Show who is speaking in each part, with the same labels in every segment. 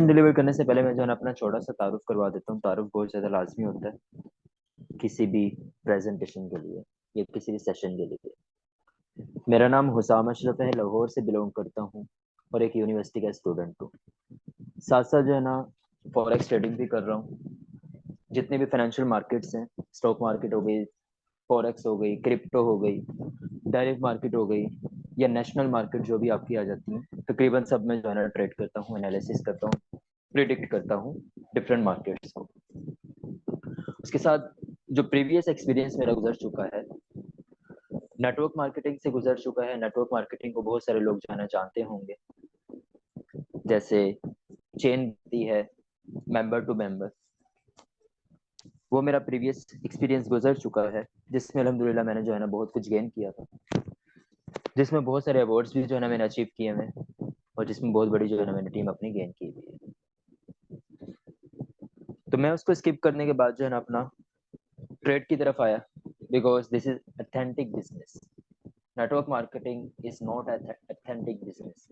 Speaker 1: Deliver करने से पहले मैं जो है ना अपना छोटा सा तारुफ करवा देता हूँ। तारुफ बहुत ज़्यादा लाजमी होता है किसी भी प्रेजेंटेशन के लिए या किसी भी सेशन के लिए। मेरा नाम हुसाम अशरफ है, लाहौर से बिलोंग करता हूँ और एक यूनिवर्सिटी का स्टूडेंट हूँ। साथ साथ जो है ना फॉरेक्स ट्रेडिंग भी कर रहा हूँ। जितने भी फाइनेंशियल मार्केट्स हैं, स्टॉक मार्केट हो गई, फॉरेक्स हो गई, क्रिप्टो हो गई, डायरेक्ट मार्केट हो गई या नेशनल मार्केट जो भी आपकी आ जाती है, तकरीबन सब में जो है ना ट्रेड करता हूँ, एनालिसिस करता हूँ, प्रिडिक्ट करता हूँ डिफरेंट मार्केट्स को। उसके साथ जो प्रीवियस एक्सपीरियंस मेरा गुजर चुका है, नेटवर्क मार्केटिंग से गुजर चुका है। नेटवर्क मार्केटिंग को बहुत सारे लोग जो है ना जानते होंगे, जैसे चेन दी है, मेंबर टू मेंबर। वो मेरा प्रीवियस एक्सपीरियंस गुजर चुका है, जिसमें अल्हम्दुलिल्लाह मैंने जो है ना बहुत कुछ गेन किया था, जिसमें बहुत सारे अवार्ड्स भी जो है ना मैंने अचीव किए हैं, और जिसमें बहुत बड़ी जो है ना मैंने टीम अपनी गेन की हुई है। तो मैं उसको स्किप करने के बाद जो है ना अपना ट्रेड की तरफ आया, because this is authentic business. Network marketing is not authentic business.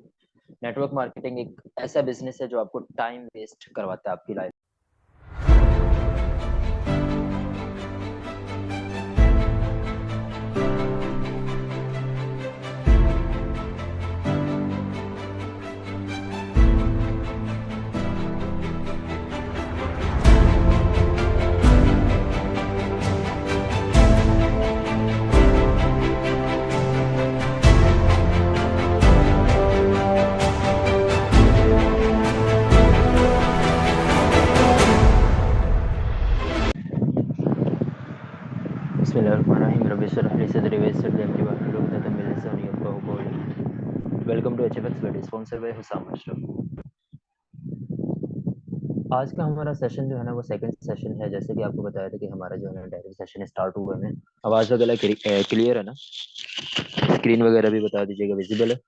Speaker 1: Network marketing एक ऐसा बिजनेस है जो आपको टाइम वेस्ट करवाता है आपकी life. Welcome to HFX world, sponsored by Husam Ashraf. आज का हमारा सेशन जो है ना वो सेकंड सेशन है। जैसे कि आपको बताया था कि हमारा जो है ना डायरेक्ट सेशन स्टार्ट हुआ है। आवाज वगैरह क्लियर है ना? स्क्रीन वगैरह भी बता दीजिएगा, विजिबल है?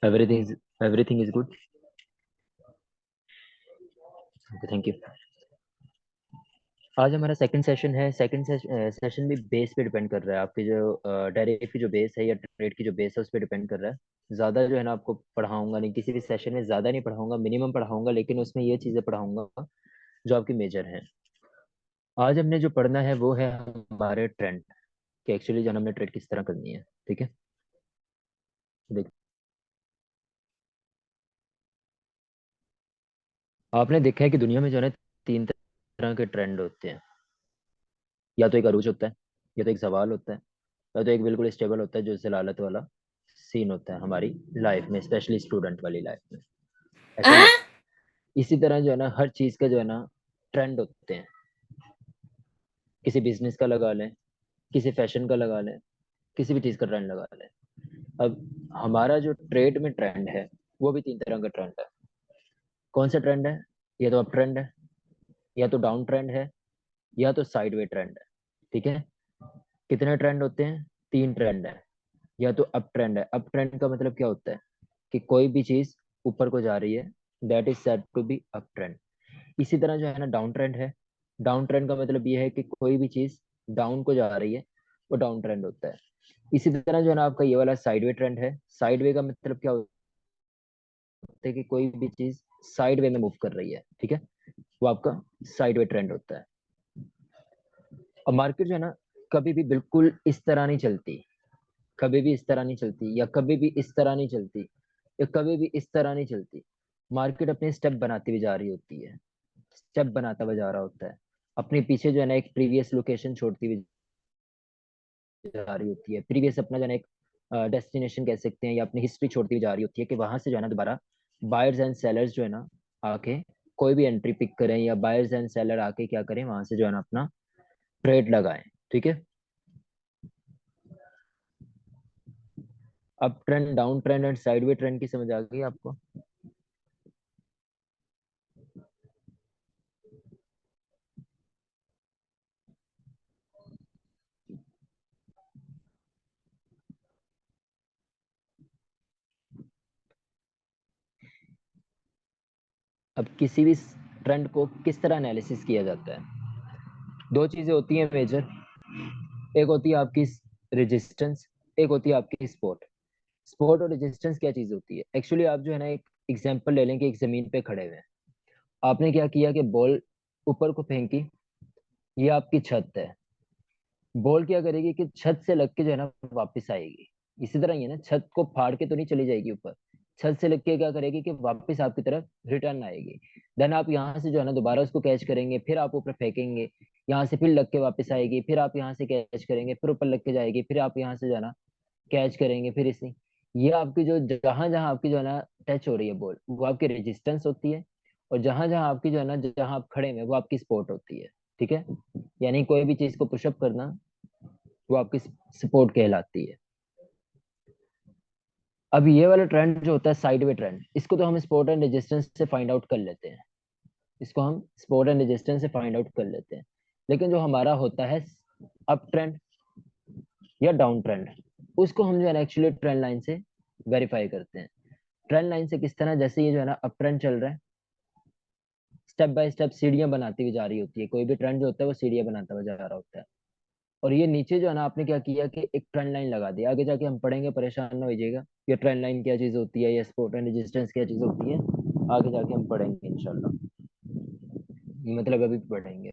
Speaker 1: Everything is good. Okay, thank you. आज हमारा सेकंड सेशन है। सेकंड सेशन भी बेस पे डिपेंड कर रहा है। आपकी जो डायरेक्ट की जो बेस है या ट्रेड की जो बेस है उस पर डिपेंड कर रहा है। ज़्यादा जो है ना आपको पढ़ाऊंगा नहीं, किसी भी सेशन में ज़्यादा नहीं पढ़ाऊंगा, मिनिमम पढ़ाऊंगा, लेकिन उसमें ये चीज़ें पढ़ाऊंगा जो आपकी मेजर हैं। आज हमने जो पढ़ना है वो है हमारे ट्रेंड, कि एक्चुअली जो हमने ट्रेड किस तरह करनी है। ठीक है, देख, आपने देखा है कि दुनिया में जो है ना तीन तरह के ट्रेंड होते हैं। या तो एक अरूज होता है, या तो एक सवाल होता है, या तो एक बिल्कुल स्टेबल होता है जो जलालत वाला सीन होता है हमारी लाइफ में, स्पेशली स्टूडेंट वाली लाइफ में। ऐसा ही है। इसी तरह जो है ना हर चीज का जो है ना ट्रेंड होते हैं। किसी बिजनेस का लगा लें, किसी फैशन का लगा लें, किसी भी चीज का ट्रेंड लगा लें। अब हमारा जो ट्रेड में ट्रेंड है वो भी तीन तरह का ट्रेंड है। कौन सा ट्रेंड है? या तो अप ट्रेंड है, या तो डाउन ट्रेंड है, या तो साइडवे ट्रेंड है। ठीक है, कितने ट्रेंड होते हैं? तीन ट्रेंड है। या तो अप ट्रेंड है। अप ट्रेंड का मतलब क्या होता है? कि कोई भी चीज ऊपर को जा रही है, that is said to be up trend. इसी तरह जो है ना डाउन ट्रेंड है। डाउन ट्रेंड का मतलब ये है कि कोई भी चीज डाउन को जा रही है, वो डाउन ट्रेंड होता है। इसी तरह जो है ना आपका ये वाला साइडवे ट्रेंड है। साइडवे का मतलब क्या होता है? कि कोई भी चीज साइड वे में मूव कर रही है। ठीक है, वो आपका साइडवे ट्रेंड होता है। और मार्केट जो है ना कभी भी बिल्कुल इस तरह नहीं चलती, कभी भी इस तरह नहीं चलती, या कभी भी इस तरह नहीं चलती, या कभी भी इस तरह नहीं चलती। मार्केट अपने स्टेप बनाती हुई जा रही होती है, स्टेप बनाता हुआ जा रहा होता है। अपने पीछे जो है ना एक प्रीवियस लोकेशन छोड़ती हुई जा रही होती है। प्रीवियस अपना जो है ना एक डेस्टिनेशन कह सकते हैं, या अपनी हिस्ट्री छोड़ती हुई जा रही होती है, कि वहां से जो है ना दोबारा बायर्स एंड सेलर्स जो है ना आके कोई भी एंट्री पिक करें, या बायर्स एंड सेलर आके क्या करें, वहां से जो है ना अपना ट्रेड लगाएं। ठीक है, up trend, down trend and sideway trend की समझ आ गई आपको? अब किसी भी ट्रेंड को किस तरह एनालिसिस किया जाता है? दो चीजें होती हैं मेजर। एक होती है आपकी रेजिस्टेंस, एक होती है आपकी सपोर्ट। सपोर्ट और रेजिस्टेंस क्या चीज होती है? एक्चुअली आप जो है ना, एक एग्जांपल ले लें कि एक जमीन पे खड़े हुए हैं, आपने क्या किया कि बॉल ऊपर को फेंकी, ये आपकी छत है। बॉल क्या करेगी कि छत से लग के जो है ना वापस आएगी। इसी तरह ही है ना, छत को फाड़ के तो नहीं चली जाएगी ऊपर, छत से लग के क्या करेगी कि वापस आपकी तरफ रिटर्न आएगी। देन आप यहाँ से जो है ना दोबारा उसको कैच करेंगे, फिर आप ऊपर फेंकेंगे, यहाँ से फिर लग के वापस आएगी, फिर आप यहाँ से कैच करेंगे, फिर ऊपर लग के जाएगी, फिर आप यहाँ से जो है ना कैच करेंगे, फिर इसी ये आपकी जो जहां जहां आपकी जो है ना टच हो रही है बॉल, वो आपकी रेजिस्टेंस होती है। और जहां जहां आपकी जो है ना, जहां आप खड़े हैं वो आपकी सपोर्ट होती है। ठीक है, यानी कोई भी चीज को पुशअप करना वो आपकी सपोर्ट कहलाती है। अब ये वाला ट्रेंड जो होता है साइडवे ट्रेंड, इसको तो हम सपोर्ट एंड रेजिस्टेंस से फाइंड आउट कर लेते हैं। इसको हम सपोर्ट एंड रेजिस्टेंस से फाइंड आउट कर लेते हैं। लेकिन जो हमारा होता है अप ट्रेंड या डाउन ट्रेंड, उसको हम जो है ना एक्चुअली ट्रेंड लाइन से वेरीफाई करते हैं। ट्रेंड लाइन से किस तरह, जैसे ये जो है ना अप ट्रेंड चल रहा है, स्टेप बाय स्टेप सीढ़ियां बनाती हुई जा रही होती है। कोई भी ट्रेंड जो होता है वो सीढ़ियां बनाता हुआ जा रहा होता है। और ये नीचे जो है ना आपने क्या किया कि एक ट्रेंड लाइन लगा दी। आगे जाके हम पढ़ेंगे, परेशान ना होइएगा, ये ट्रेंड लाइन क्या चीज होती है, ये सपोर्ट एंड रेजिस्टेंस क्या चीज होती है, आगे जाके हम पढ़ेंगे इंशाल्लाह, मतलब अभी पढ़ेंगे।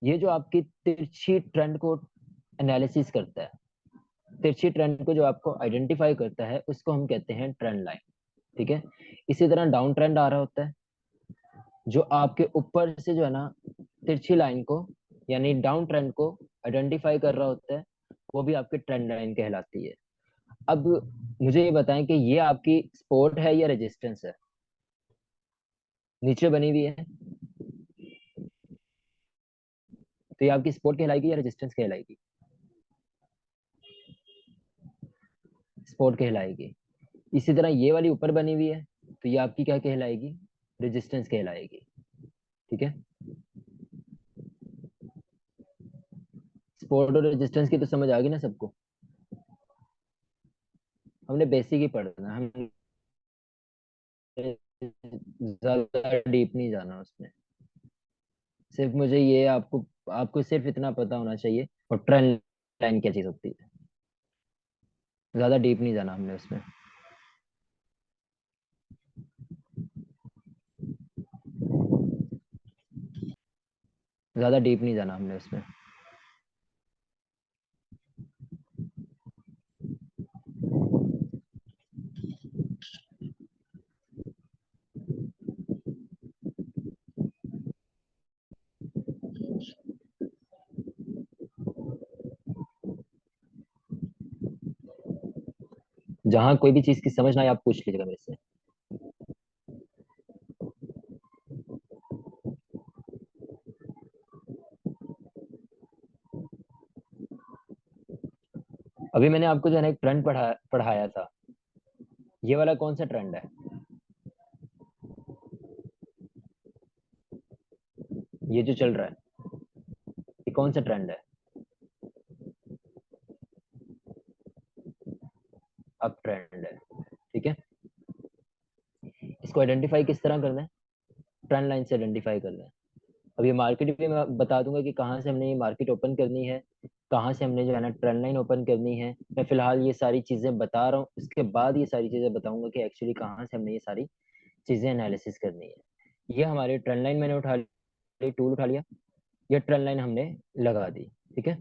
Speaker 1: ये जो आपकी तिरछी ट्रेंड को एनालिसिस करता है, तिरछी ट्रेंड को जो आपको आइडेंटिफाई करता है, उसको हम कहते हैं ट्रेंड लाइन। ठीक है, इसी तरह डाउन ट्रेंड आ रहा होता है, जो आपके ऊपर से जो है ना तिरछी लाइन को यानी डाउन ट्रेंड को आइडेंटिफाई कर रहा होता है, वो भी आपकी ट्रेंड लाइन कहलाती है। अब मुझे ये बताएं कि ये आपकी सपोर्ट है या रेजिस्टेंस है? नीचे बनी हुई है, तो ये आपकी सपोर्ट कहलाएगी या रेजिस्टेंस कहलाएगी? सपोर्ट कहलाएगी। इसी तरह ये वाली ऊपर बनी हुई है, तो ये आपकी क्या कहलाएगी? रेजिस्टेंस कहलाएगी। ठीक है, सपोर्ट और रेजिस्टेंस की तो समझ आ गई ना सबको? हमने बेसिक ही पढ़ना, हम ज्यादा डीप नहीं जाना उसमें। सिर्फ मुझे ये आपको आपको सिर्फ इतना पता होना चाहिए, और ट्रेंड लाइन क्या चीज होती है, ज्यादा डीप नहीं जाना हमने उसमें। ज्यादा डीप नहीं जाना हमने उसमें। जहां कोई भी चीज की समझ ना आए, आप पूछ लीजिएगा मेरे से। अभी मैंने आपको जो है ना एक ट्रेंड पढ़ाया था। ये वाला कौन सा ट्रेंड है? ये जो चल रहा है, ये कौन सा ट्रेंड है? अप ट्रेंड है। ठीक है, इसको आइडेंटिफाई किस तरह करना है? ट्रेंड लाइन से आइडेंटिफाई करना है। अब ये मार्केट भी मैं बता दूंगा कि कहाँ से हमने ये मार्केट ओपन करनी है, कहाँ से हमने जो है ना ट्रेंड लाइन ओपन करनी है। मैं फिलहाल ये सारी चीजें बता रहा हूँ, उसके बाद ये सारी चीजें बताऊंगा कि एक्चुअली कहाँ से हमने ये सारी चीजें एनालिसिस करनी है। ये हमारी ट्रेंड लाइन मैंने उठा ली, टूल उठा लिया, ये ट्रेंड लाइन हमने लगा दी। ठीक है,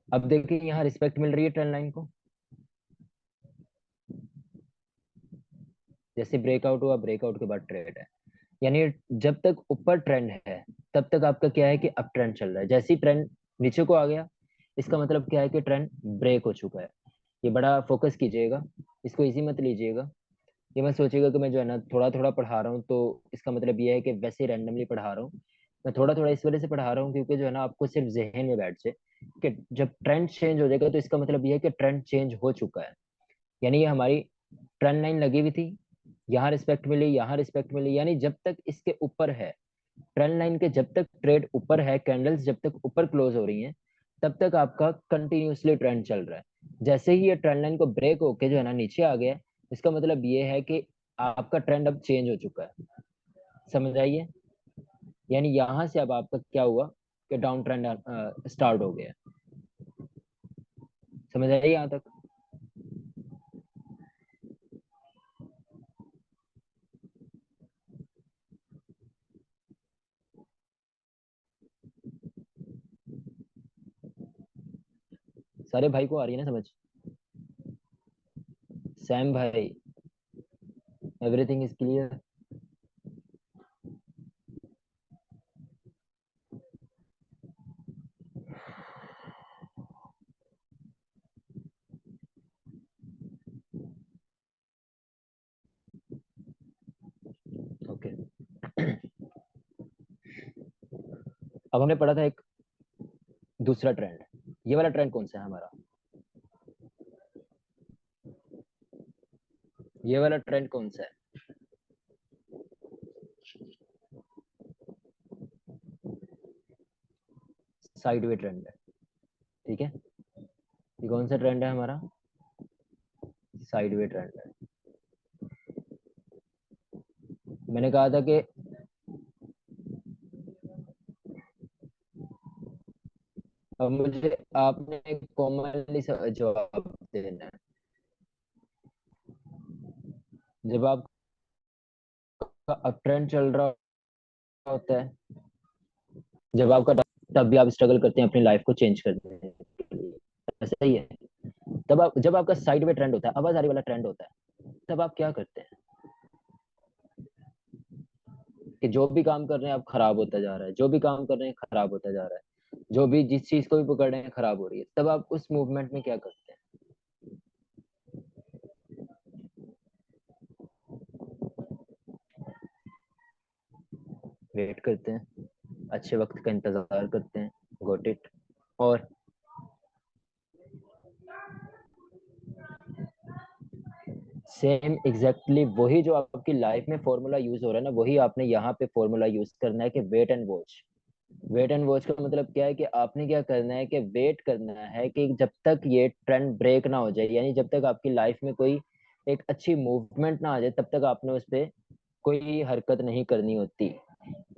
Speaker 1: अब देखिए यहाँ रिस्पेक्ट मिल रही है ट्रेंड लाइन को। जैसे ब्रेकआउट हुआ, ब्रेकआउट के बाद ट्रेड है, यानी जब तक ऊपर ट्रेंड है तब तक आपका क्या है कि अप ट्रेंड चल रहा है। जैसे ही ट्रेंड नीचे को आ गया, इसका मतलब क्या है कि ट्रेंड ब्रेक हो चुका है। ये बड़ा फोकस कीजिएगा, इसको इजी मत लीजिएगा। ये मत सोचिएगा कि मैं जो है ना थोड़ा थोड़ा पढ़ा रहा हूँ तो इसका मतलब ये है कि वैसे रैंडमली पढ़ा रहा हूँ। मैं थोड़ा थोड़ा इस वजह से पढ़ा रहा हूँ क्योंकि जो है ना आपको सिर्फ जहन में बैठ जाए कि जब ट्रेंड चेंज हो जाएगा तो इसका मतलब ये है कि ट्रेंड चेंज हो चुका है। यानी ये हमारी ट्रेंड लाइन लगी हुई थी, यहाँ रिस्पेक्ट मिली, यहाँ रिस्पेक्ट मिली, यानी जब तक इसके ऊपर है ट्रेंड लाइन के, जब तक ट्रेड ऊपर है, कैंडल्स जब तक ऊपर क्लोज हो रही हैं, तब तक आपका कंटिन्यूसली ट्रेंड चल रहा है। जैसे ही ये ट्रेंड लाइन को ब्रेक होके जो है ना नीचे आ गया, इसका मतलब ये है कि आपका ट्रेंड अब चेंज हो चुका है। समझ आइए, यानी यहां से अब आपका क्या हुआ कि डाउन ट्रेंड स्टार्ट हो गया। समझ आइए यहाँ तक? सारे भाई को आ रही है ना समझ? सैम भाई, एवरीथिंग इज क्लियर? ओके। अब हमने पढ़ा था एक दूसरा ट्रेंड। ये वाला ट्रेंड कौन सा है हमारा? ये वाला ट्रेंड कौन सा है? साइडवे ट्रेंड है। ठीक है। ये कौन सा ट्रेंड है हमारा? साइडवे ट्रेंड है। मैंने कहा था कि अब मुझे आपने कॉमनली जवाब देना है। जब आपका अप ट्रेंड चल रहा होता है, जब आपका, तब भी आप स्ट्रगल करते हैं अपनी लाइफ को चेंज करने के लिए, ऐसा ही है। तब आप, जब आपका साइड में ट्रेंड होता है, आवाज आ रही वाला ट्रेंड होता है, तब आप क्या करते हैं? कि जो भी काम कर रहे हैं आप, खराब होता जा रहा है, जो भी काम कर रहे हैं खराब होता जा रहा है, जो भी जिस चीज को भी पकड़ रहे हैं खराब हो रही है, तब आप उस मूवमेंट में क्या करते हैं? वेट करते हैं, अच्छे वक्त का इंतजार करते हैं। Got it. और सेम एग्जैक्टली वही जो आपकी लाइफ में फॉर्मूला यूज हो रहा है ना, वही आपने यहाँ पे फॉर्मूला यूज करना है कि wait and watch. Wait and watch का मतलब क्या है? कि आपने क्या करना है कि वेट करना है कि जब तक ये ट्रेंड ब्रेक ना हो जाए, यानी जब तक आपकी लाइफ में कोई एक अच्छी मूवमेंट ना आ जाए, तब तक आपने उस पर कोई हरकत नहीं करनी होती।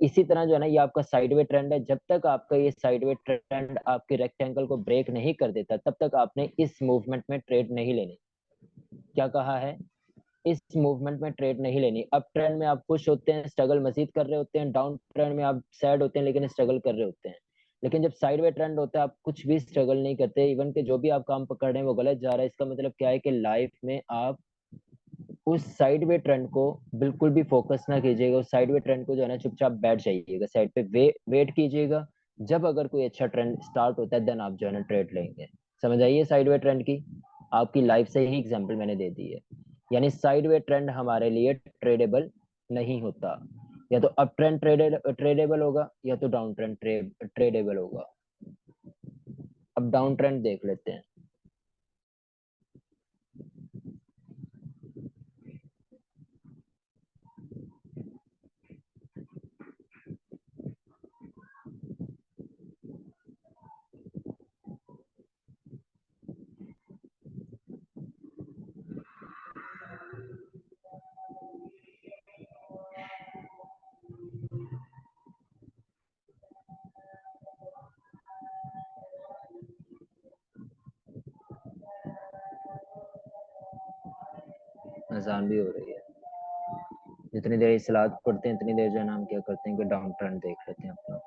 Speaker 1: इसी तरह जो है ना, ये आपका साइडवे ट्रेंड है। जब तक आपका ये साइडवे ट्रेंड आपके रेक्टेंगल को ब्रेक नहीं कर देता, तब तक आपने इस मूवमेंट में ट्रेड नहीं लेनी। क्या कहा है? इस मूवमेंट में ट्रेड नहीं लेनी। अप ट्रेंड में आप खुश होते हैं, स्ट्रगल मजीद कर रहे होते हैं, डाउन ट्रेंड में आप सैड होते हैं लेकिन स्ट्रगल कर रहे होते हैं। लेकिन जब साइडवे ट्रेंड होता है, आप कुछ भी स्ट्रगल नहीं करते, इवन के जो भी आप काम पकड़ रहे हैं वो गलत जा रहा है। इसका मतलब क्या है? कि लाइफ में आप उस साइडवे ट्रेंड को बिल्कुल भी फोकस ना कीजिएगा। उस साइडवे ट्रेंड को जो है ना, चुपचाप बैठ जाइएगा साइड पे, वेट कीजिएगा। जब अगर कोई अच्छा ट्रेंड स्टार्ट होता है, देन आप जो है ना ट्रेड लेंगे। समझ आइए साइडवे ट्रेंड की। आपकी लाइफ से ही एग्जांपल मैंने दे दी है। यानी साइडवे ट्रेंड हमारे लिए ट्रेडेबल नहीं होता। या तो अप ट्रेंड ट्रेडेबल होगा, या तो डाउन ट्रेंड ट्रेडेबल होगा। अब डाउन ट्रेंड देख लेते हैं। आसान भी हो रही है। जितनी देर इस्लात पढ़ते हैं, इतनी देर जो है ना, हम क्या करते हैं कि डाउन ट्रेंड देख लेते हैं अपना।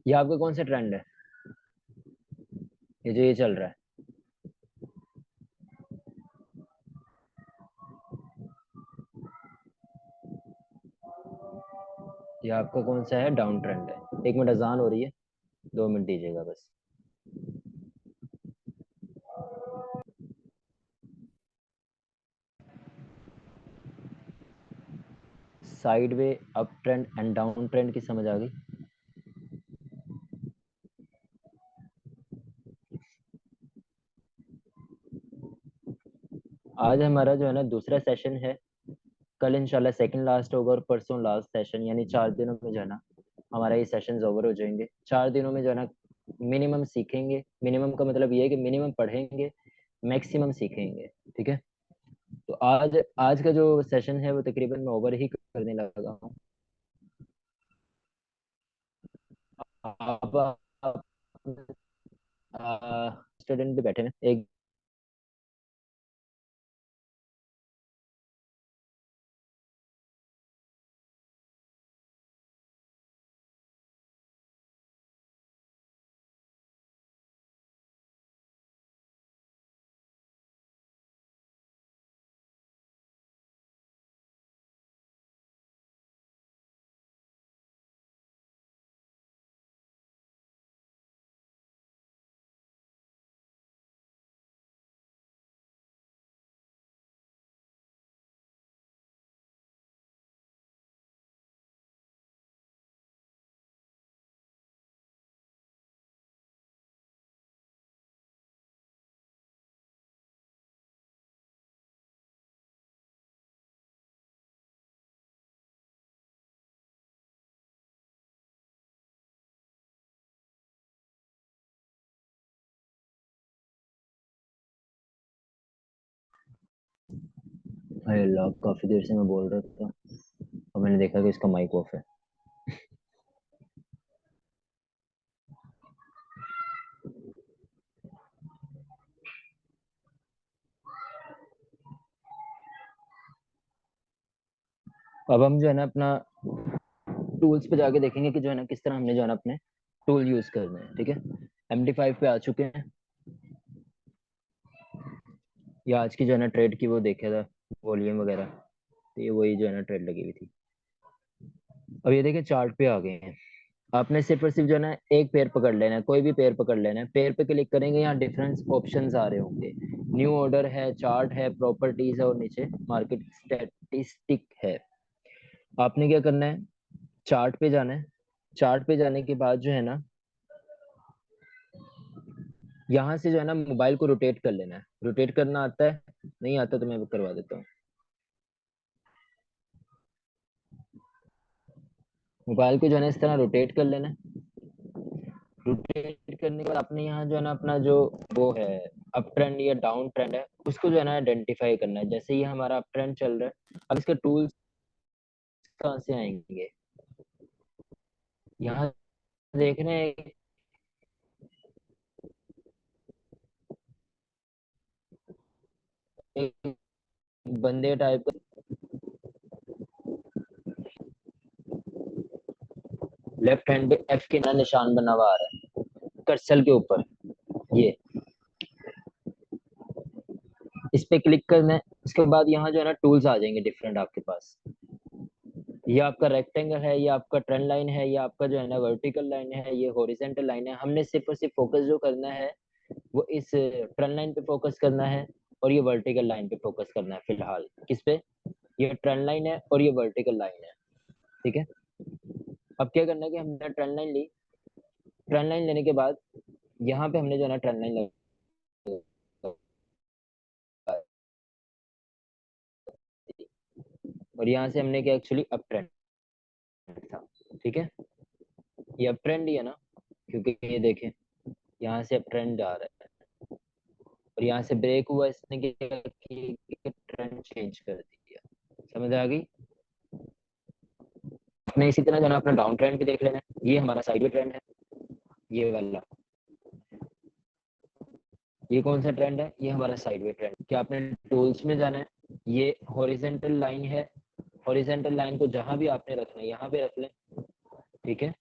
Speaker 1: ये आपका कौन सा ट्रेंड है? ये जो ये चल रहा है, ये आपका कौन सा है? डाउन ट्रेंड है। एक मिनट, अजान हो रही है, 2 मिनट दीजिएगा बस। Side way, up trend and down trend की समझ आ गई? आज हमारा जो है ना दूसरा सेशन है। कल इंशाल्लाह सेकंड लास्ट होगा, और परसों लास्ट सेशन, यानी 4 दिनों में जो है ना हमारा ये सेशन ओवर हो जाएंगे। 4 दिनों में जो है ना मिनिमम सीखेंगे। मिनिमम का मतलब ये है कि मिनिमम पढ़ेंगे, मैक्सिमम सीखेंगे। ठीक है। तो आज आज का जो सेशन है वो तकरीबन मैं ओवर ही करने लगा हूँ। आप स्टूडेंट भी बैठे हैं, एक अरे अल्लाह, काफी देर से मैं बोल रहा था और मैंने देखा कि इसका माइक ऑफ है। अब हम जो है ना अपना टूल्स पे जाके देखेंगे कि जो है ना किस तरह हमने जो है ना अपने टूल यूज करने हैं। ठीक है, MD5 पे आ चुके हैं। ये आज की जो है ना ट्रेड की वो देखा था, वॉल्यूम वगैरह, तो ये वही जो है ना ट्रेड लगी हुई थी। अब ये देखिए चार्ट पे आ गए हैं। आपने सिर्फ और सिर्फ जो है ना एक पेयर पकड़ लेना है, कोई भी पेयर पकड़ लेना है। पेयर पे क्लिक करेंगे, यहाँ डिफरेंस ऑप्शंस आ रहे होंगे। न्यू ऑर्डर है, चार्ट है, प्रॉपर्टीज है और नीचे मार्केट स्टैटिस्टिक है। आपने क्या करना है, चार्ट पे जाना है। चार्ट पे जाने के बाद जो है ना यहाँ से जो है ना मोबाइल को रोटेट कर लेना है। रोटेट करना आता है? नहीं आता तो मैं करवा देता हूँ। मोबाइल को जो है ना इस तरह रोटेट कर लेना है। रोटेट करने के बाद आपने यहाँ जो है ना अपना जो वो है अप ट्रेंड या डाउन ट्रेंड है, उसको जो है ना आइडेंटिफाई करना है। जैसे ये हमारा अप ट्रेंड चल रहा है, अब इसके टूल्स कहाँ से आएंगे? यहाँ देख रहे हैं एक बंदे टाइप का लेफ्ट हैंड पे एफ के ना निशान बना हुआ आ रहा है कर्सर के ऊपर। ये इस पे क्लिक करना है। उसके बाद यहाँ जो है ना टूल्स आ जाएंगे डिफरेंट आपके पास। ये आपका रेक्टेंगल है, ये आपका ट्रेंड लाइन है, ये आपका जो है ना वर्टिकल लाइन है, ये हॉरिजेंटल लाइन है। हमने सिर्फ और सिर्फ फोकस जो करना है वो इस ट्रेंड लाइन पे फोकस करना है और ये वर्टिकल लाइन पे फोकस करना है फिलहाल। किस पे? ये ट्रेंड लाइन है और ये वर्टिकल लाइन है। ठीक है, अब क्या करना है कि हमने ट्रेंड लाइन ली। ट्रेंड लाइन लेने के बाद यहाँ पे हमने जो है ना ट्रेंड लाइन और यहाँ से हमने क्या एक्चुअली अप ट्रेंड था। ठीक है, ये अप ट्रेंड ही है ना, क्योंकि ये देखें यहाँ से अप ट्रेंड जा रहा है और यहाँ से ब्रेक हुआ, इसने क्या किया, ट्रेंड चेंज कर दिया। समझ आ गई? आपने इसी तरह जो है ना अपना डाउन ट्रेंड भी देख लेना है। ये हमारा साइडवे ट्रेंड है, ये वाला। ये कौन सा ट्रेंड है? ये हमारा साइडवे ट्रेंड। क्या आपने टूल्स में जाना है? ये हॉरिजेंटल लाइन है। हॉरिजेंटल लाइन को जहां भी आपने रखना है यहाँ पे रख लें। ठीक है,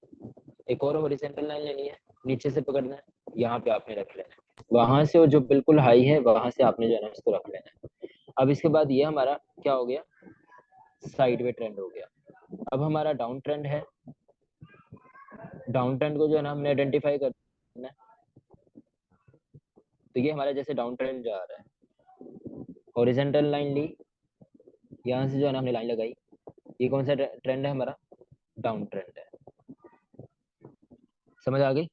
Speaker 1: एक और हॉरिजेंटल लाइन लेनी है, नीचे से पकड़ना है, यहाँ पे आपने रख लेना है। वहां से वो जो बिल्कुल हाई है वहां से आपने जो है ना उसको रख लेना है। अब इसके बाद ये हमारा क्या हो गया, साइडवे ट्रेंड हो गया। अब हमारा डाउन ट्रेंड है। डाउन ट्रेंड को जो है ना हमने आइडेंटिफाई करना है। तो ये हमारा जैसे डाउन ट्रेंड जा रहा है, हॉरिजेंटल लाइन ली, यहाँ से जो है ना हमने लाइन लगाई। ये कौन सा ट्रेंड है हमारा? डाउन ट्रेंड है। समझ आ गई?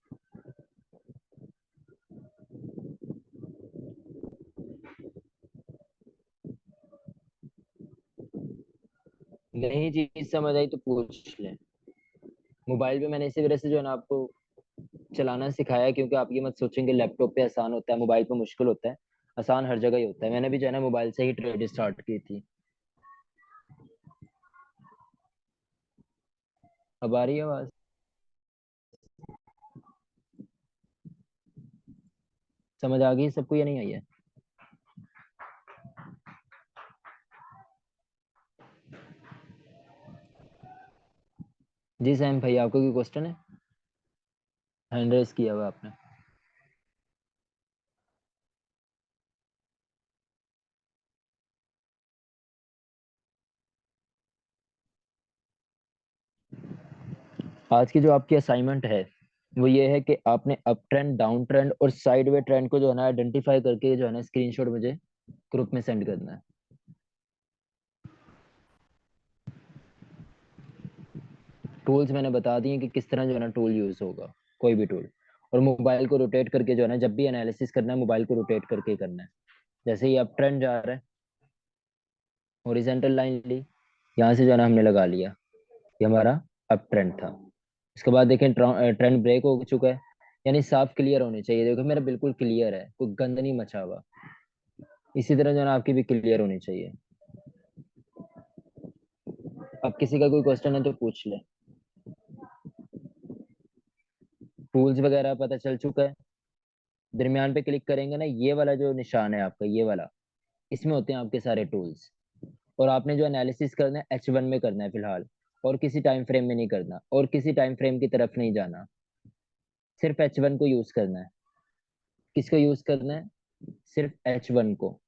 Speaker 1: नहीं चीज समझ आई तो पूछ लें। मोबाइल पे मैंने इसी वजह से जो है ना आपको चलाना सिखाया है, क्योंकि आप ये मत सोचेंगे लैपटॉप पे आसान होता है मोबाइल पे मुश्किल होता है। आसान हर जगह ही होता है। मैंने भी जो है ना मोबाइल से ही ट्रेड स्टार्ट की थी। अब आ रही है आवाज? समझ आ गई सबको या नहीं आई है? जी सैम भाई, आपको कोई क्वेश्चन है? हैंड रेस किया हुआ आपने? आज की जो आपकी असाइनमेंट है वो ये है कि आपने अप ट्रेंड, डाउन ट्रेंड और साइडवे ट्रेंड को जो है ना आइडेंटिफाई करके जो है ना स्क्रीनशॉट मुझे ग्रुप में सेंड करना है। टूल्स मैंने बता दिए कि किस तरह जो है ना टूल यूज होगा, कोई भी टूल। और मोबाइल को रोटेट करके जो है ना जब भी एनालिसिस करना है मोबाइल को रोटेट करके ही करना है। जैसे ये अप ट्रेंड जा रहा है, हॉरिजेंटल लाइन ली, यहाँ से जो है ना हमने लगा लिया, ये हमारा अप ट्रेंड था। उसके बाद देखें ट्रेंड ब्रेक हो चुका है, यानी साफ क्लियर होनी चाहिए। देखो मेरा बिल्कुल क्लियर है, कोई गंद नहीं मचा हुआ। इसी तरह जो है ना आपकी भी क्लियर होनी चाहिए। अब किसी का कोई क्वेश्चन है तो पूछ ले। टूल्स वगैरह पता चल चुका है। दरमियान पे क्लिक करेंगे ना, ये वाला जो निशान है आपका, ये वाला, इसमें होते हैं आपके सारे टूल्स। और आपने जो एनालिसिस करना है H1 में करना है फिलहाल, और किसी टाइम फ्रेम में नहीं करना, और किसी टाइम फ्रेम की तरफ नहीं जाना। सिर्फ H1 को यूज करना है। किसको यूज करना है? सिर्फ H1 को।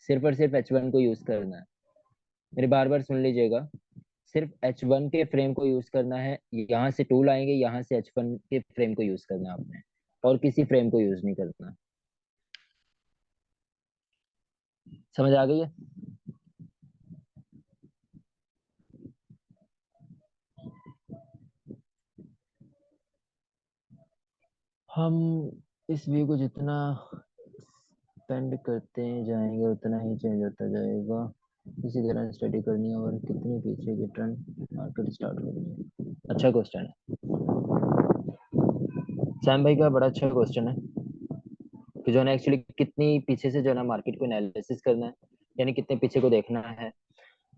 Speaker 1: सिर्फ और सिर्फ H1 को यूज करना है। मेरी बार बार सुन लीजिएगा। सिर्फ H1 के फ्रेम को यूज करना है। यहाँ से टूल आएंगे, यहाँ से H1 के फ्रेम को यूज करना है आपने, और किसी फ्रेम को यूज नहीं करना। समझ आ गई है? हम इस व्यू को जितना स्पेंड करते जाएंगे उतना ही चेंज होता जाएगा। इसी तरह स्टडी करनी है, और कितनी पीछे की ट्रेंड मार्केट स्टार्ट करनी है। अच्छा क्वेश्चन है सैम भाई का, बड़ा अच्छा क्वेश्चन है कि जो है ना एक्चुअली कितनी पीछे से जो है ना मार्केट को एनालिसिस करना है, यानी कितने पीछे को देखना है।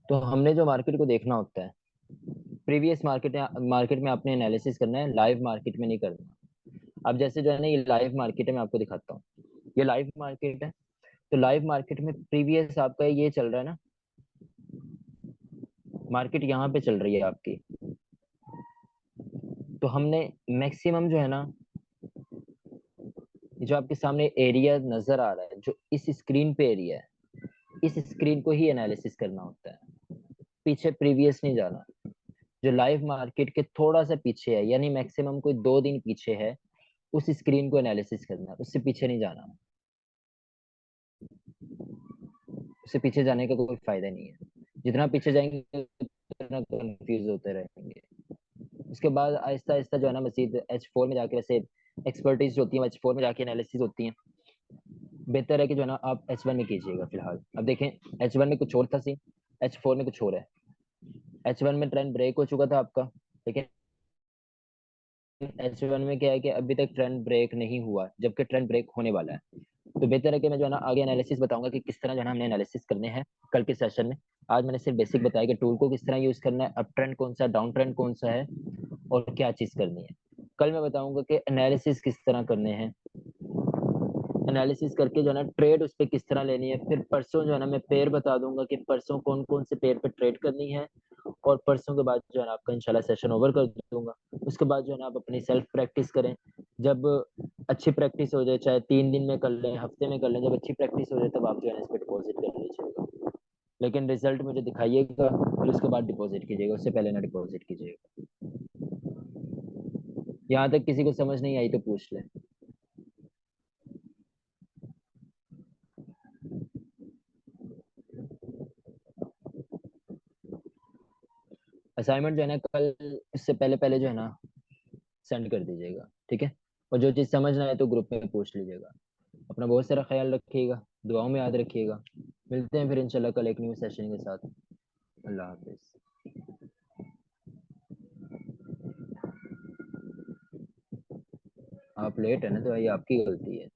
Speaker 1: तो हमने जो मार्केट को देखना होता है, प्रीवियस मार्केट में आपने एनालिसिस करना है, लाइव मार्केट में नहीं करना। अब जैसे जो है ना ये लाइव मार्केट है, मैं आपको दिखाता हूँ। ये लाइव मार्केट है। तो लाइव मार्केट में प्रीवियस आपका ये चल रहा है ना, मार्केट यहाँ पे चल रही है आपकी। तो हमने मैक्सिमम जो है ना, जो आपके सामने एरिया नजर आ रहा है, जो इस स्क्रीन पे एरिया है, इस स्क्रीन को ही एनालिसिस करना होता है। पीछे प्रीवियस नहीं जाना। जो लाइव मार्केट के थोड़ा सा पीछे है, यानी मैक्सिमम कोई 2 दिन पीछे है, उस स्क्रीन को एनालिसिस करना है, उससे पीछे नहीं जाना। उससे पीछे जाने का कोई फायदा नहीं है। जितना पीछे जाएंगे उतना कंफ्यूज होते रहेंगे। उसके बाद आहिस्ता आहिस्ता जो है ना मजीद H4 में जाके, वैसे एक्सपर्टीज होती है H4 में जाके एनालिसिस होती है। बेहतर है कि जो है ना आप H1 में कीजिएगा फिलहाल। अब देखें, H1 में कुछ और था सीन, H4 में कुछ और है। H1 में ट्रेंड ब्रेक हो चुका था आपका, लेकिन H1 में क्या है कि अभी तक ट्रेंड ब्रेक नहीं हुआ, जबकि ट्रेंड ब्रेक होने वाला है। तो बेहतर है कि मैं जो है ना आगे एनालिसिस बताऊंगा कि किस तरह जो है ना हमने एनालिसिस करने हैं कल के सेशन में। आज मैंने सिर्फ बेसिक बताया कि टूल को किस तरह यूज करना है, अप ट्रेंड कौन सा, डाउन ट्रेंड कौन सा है, और क्या चीज करनी है। कल मैं बताऊंगा कि एनालिसिस किस तरह करने हैं, एनालिसिस करके जो है ना ट्रेड उस पर किस तरह लेनी है। फिर परसों जो है ना मैं पेयर बता दूंगा कि परसों कौन कौन से पेयर पे ट्रेड करनी है। और परसों के बाद जो है ना आपका इंशाल्लाह सेशन ओवर कर दूंगा। उसके बाद जो है ना आप अपनी सेल्फ प्रैक्टिस करें। जब अच्छी प्रैक्टिस हो जाए, चाहे 3 दिन में कर लें, हफ्ते में कर लें, जब अच्छी प्रैक्टिस हो जाए तब आप जो है ना इस पर डिपॉजिट कर लीजिएगा। लेकिन रिजल्ट मुझे दिखाइएगा, फिर उसके बाद डिपॉजिट कीजिएगा, उससे पहले ना डिपॉजिट कीजिएगा। यहाँ तक किसी को समझ नहीं आई तो पूछ ले। असाइनमेंट जो है ना कल, इससे पहले पहले जो है ना सेंड कर दीजिएगा, ठीक है। और जो चीज़ समझ ना आए तो ग्रुप में पूछ लीजिएगा। अपना बहुत सारा ख्याल रखिएगा, दुआओं में याद रखिएगा। मिलते हैं फिर इंशाल्लाह कल एक न्यू सेशन के साथ। अल्लाह हाफिज। आप लेट है ना, तो ये आपकी गलती है।